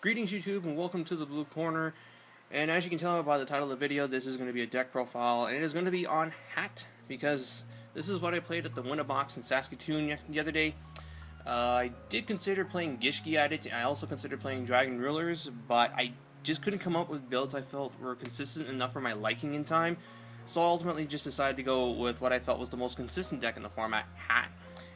Greetings YouTube and welcome to the Blue Corner. And as you can tell by the title of the video, this is going to be a deck profile, and it is going to be on H.A.T because this is what I played at the Winter Box in Saskatoon the other day. I did consider playing Gishki at it. I also considered playing Dragon Rulers, but I just couldn't come up with builds I felt were consistent enough for my liking in time. So I ultimately just decided to go with what I felt was the most consistent deck in the format, H.A.T.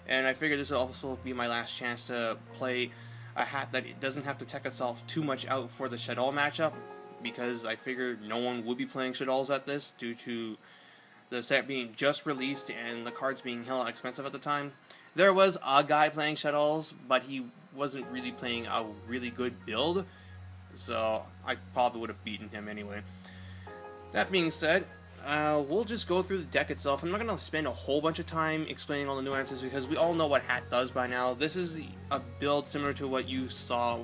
And I figured this would also be my last chance to play a H.A.T that it doesn't have to tech itself too much out for the Shadow matchup, because I figured no one would be playing Shadows at this due to the set being just released and the cards being hella expensive at the time. There was a guy playing Shadows, but he wasn't really playing a really good build, so I probably would have beaten him anyway. That being said, we'll just go through the deck itself. I'm not going to spend a whole bunch of time explaining all the nuances because we all know what H.A.T does by now. This is a build similar to what you saw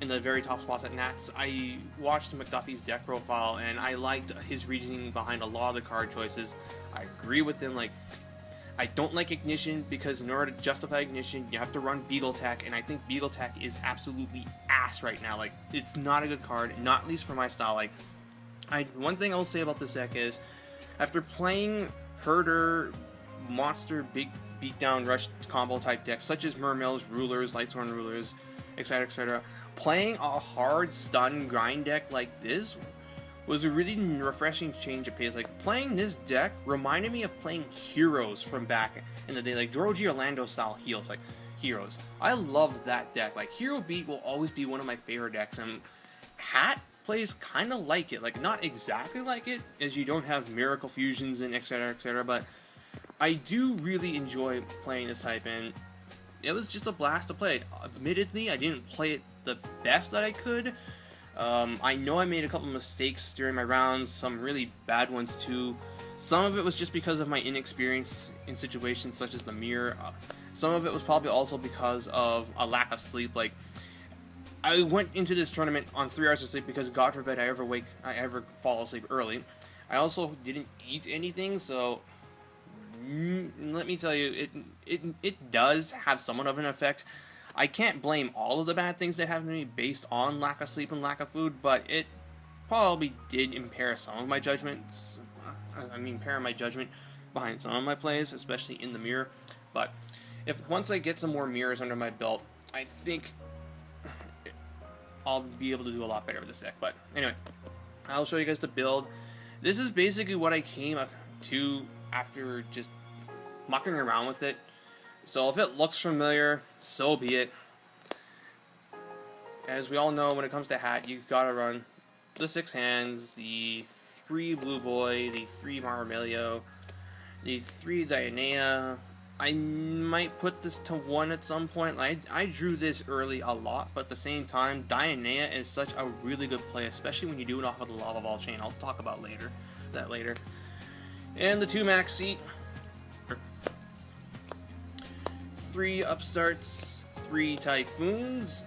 in the very top spots at Nats. I watched McDuffie's deck profile and I liked his reasoning behind a lot of the card choices. I agree with him. Like, I don't like Ignition because in order to justify Ignition, you have to run Beagle Tech, and I think Beagle Tech is absolutely ass right now. Like, it's not a good card, not at least for my style. Like, one thing I will say about this deck is, after playing Herder, Monster, Big Beatdown, Rush combo type decks such as Mermills, Rulers, Lightsworn Rulers, etc., etc., playing a hard stun grind deck like this was a really refreshing change of pace. Like, playing this deck reminded me of playing Heroes from back in the day, like Droji Orlando style heals, like Heroes. I loved that deck. Like, Hero Beat will always be one of my favorite decks, and H.A.T plays kind of like it. Like, not exactly like it, as you don't have Miracle Fusions and etc., etc., but I do really enjoy playing this type, and it was just a blast to play it. Admittedly, I didn't play it the best that I could. I know I made a couple mistakes during my rounds, some really bad ones too. Some of it was just because of my inexperience in situations such as the mirror. Some of it was probably also because of a lack of sleep. Like, I went into this tournament on 3 hours of sleep because God forbid I ever fall asleep early. I also didn't eat anything, so let me tell you, it does have somewhat of an effect. I can't blame all of the bad things that happened to me based on lack of sleep and lack of food, but it probably did impair some of my judgments. Impair my judgment behind some of my plays, especially in the mirror. But once I get some more mirrors under my belt, I think I'll be able to do a lot better with this deck. But anyway, I'll show you guys the build. This is basically what I came to after just mucking around with it. So if it looks familiar, so be it. As we all know, when it comes to H.A.T, you gotta run the 6 hands, the 3 Blue Boy, the 3 Marmelio, the 3 Dianea. I might put this to 1 at some point. I drew this early a lot, but at the same time, Dianea is such a really good play, especially when you do it off of the Lava Ball chain. I'll talk about that later. And the 2 Max Seat, 3 Upstarts, 3 Typhoons.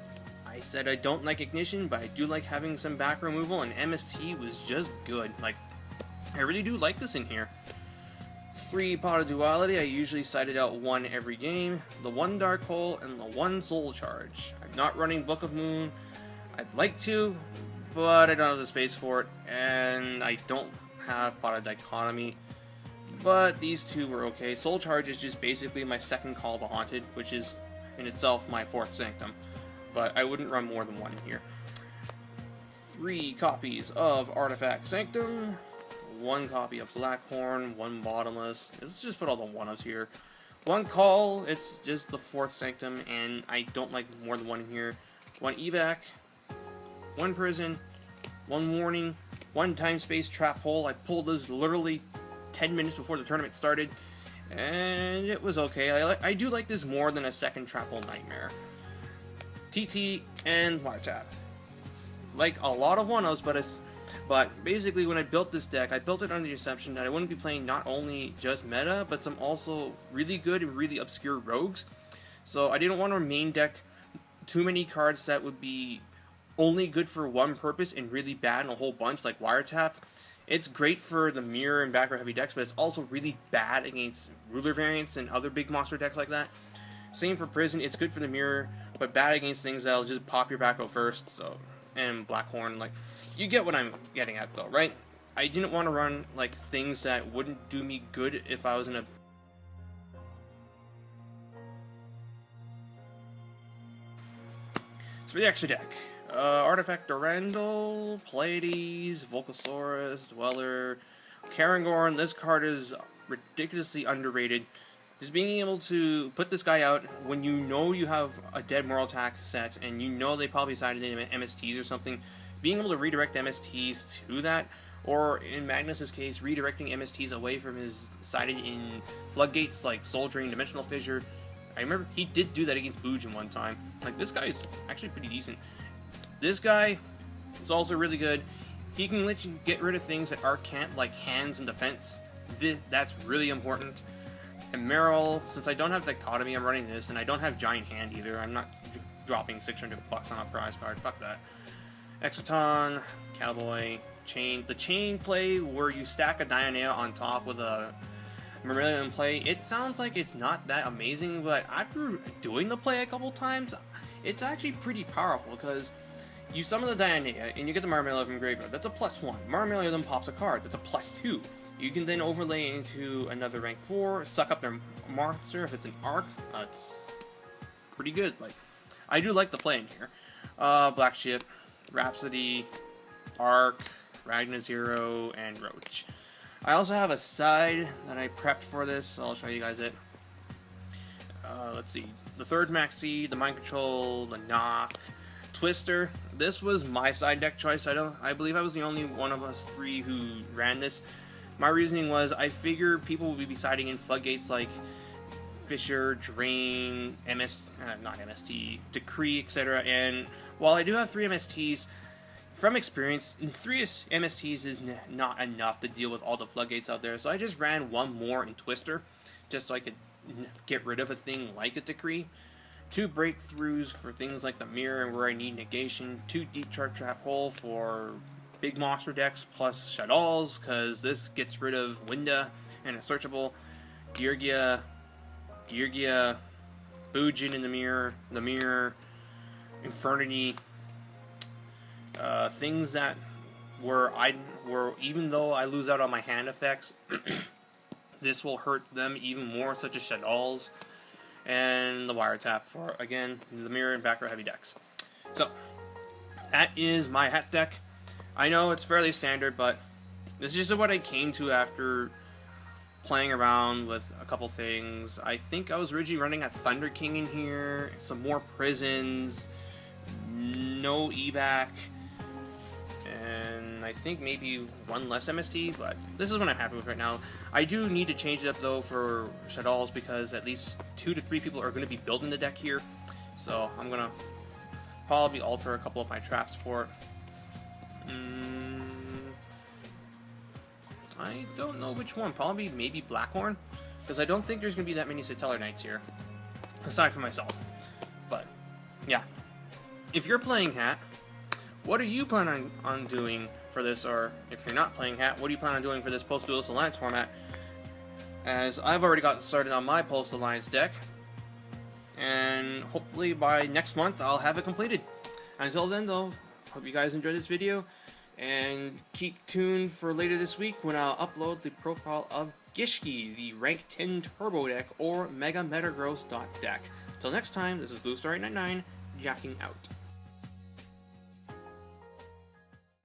I said I don't like Ignition, but I do like having some back removal, and MST was just good. Like, I really do like this in here. 3 Pot of Duality. I usually cited out 1 every game. The 1 Dark Hole and the 1 Soul Charge. I'm not running Book of Moon. I'd like to, but I don't have the space for it, and I don't have Pot of Dichotomy. But these 2 were okay. Soul Charge is just basically my second Call of the Haunted, which is in itself my 4th Sanctum. But I wouldn't run more than 1 in here. 3 copies of Artifact Sanctum. 1 copy of Blackhorn, 1 Bottomless. Let's just put all the 1-ofs here. 1 Call, it's just the 4th Sanctum, and I don't like more than 1 in here. 1 Evac, 1 Prison, 1 Warning, 1 Time Space Trap Hole. I pulled this literally 10 minutes before the tournament started, and it was okay. I do like this more than a second Trap Hole Nightmare. TT and Wiretap. Like a lot of 1-ofs, but basically, when I built this deck, I built it under the assumption that I wouldn't be playing not only just meta, but some also really good and really obscure rogues. So I didn't want to main deck too many cards that would be only good for one purpose and really bad in a whole bunch, like Wiretap. It's great for the mirror and back row heavy decks, but it's also really bad against ruler variants and other big monster decks like that. Same for Prison, it's good for the mirror, but bad against things that'll just pop your back out first, so, and Blackhorn, like, you get what I'm getting at though, right? I didn't want to run, like, things that wouldn't do me good if I was in a... So for the extra deck, Artifact Durandal, Pleiades, Volcasaurus, Dweller, Karangorn. This card is ridiculously underrated. Just being able to put this guy out when you know you have a dead Moral Attack set and you know they probably sided in MSTs or something, being able to redirect MSTs to that, or in Magnus's case, redirecting MSTs away from his sided in Floodgates like Soul Drain, Dimensional Fissure. I remember he did do that against Boojin one time. Like, this guy is actually pretty decent. This guy is also really good. He can let you get rid of things that Arc can't, like hands and defense. That's really important. And Meryl, since I don't have Dichotomy, I'm running this, and I don't have Giant Hand either. I'm not dropping $600 on a prize card. Fuck that. Exoton, Cowboy, Chain. The Chain play where you stack a Dionea on top with a Myrmidon in play, it sounds like it's not that amazing, but after doing the play a couple times, it's actually pretty powerful, because you summon the Dionea, and you get the Myrmidon from graveyard. That's a +1. Myrmidon then pops a card. That's a +2. You can then overlay into another rank 4, suck up their monster if it's an Arc. That's pretty good. Like, I do like the play in here. Black Ship, Rhapsody, Arc, Ragnar Zero, and Roach. I also have a side that I prepped for this, so I'll show you guys it. Let's see. The third Maxi, the Mind Control, the Knock, Twister. This was my side deck choice. I believe I was the only one of us three who ran this. My reasoning was I figured people would be siding in Floodgates like Fissure, Drain, not MST, Decree, etc. And while I do have 3 MSTs, from experience, 3 MSTs is not enough to deal with all the Floodgates out there. So I just ran 1 more in Twister, just so I could get rid of a thing like a Decree. 2 breakthroughs for things like the Mirror and where I need negation. 2 Deep Trap Hole for big monster decks plus Shaddolls, because this gets rid of Winda and a searchable. Geargia, Boojin in the Mirror, Infernity. Things that were even though I lose out on my hand effects, this will hurt them even more, such as Shaddolls, and the Wiretap for, again, the Mirror and back row heavy decks. So, that is my hat deck. I know it's fairly standard, but this is just what I came to after playing around with a couple things. I think I was originally running a Thunder King in here, some more prisons, no evac, and I think maybe 1 less MST, but this is what I'm happy with right now. I do need to change it up though for Shaddolls, because at least 2 to 3 people are going to be building the deck here, so I'm going to probably alter a couple of my traps for it. I don't know which one. Probably maybe Blackhorn, because I don't think there's going to be that many Satellar Knights here, aside from myself. But, yeah. If you're playing Hat, what are you planning on doing for this? Or if you're not playing Hat, what do you plan on doing for this Post-Duelist Alliance format? As I've already gotten started on my Post-Alliance deck, and hopefully by next month I'll have it completed. Until then though, hope you guys enjoyed this video, and keep tuned for later this week when I'll upload the profile of Gishki, the rank 10 turbo deck, or Mega Metagross deck. Till next time, this is BlueStar899, jacking out.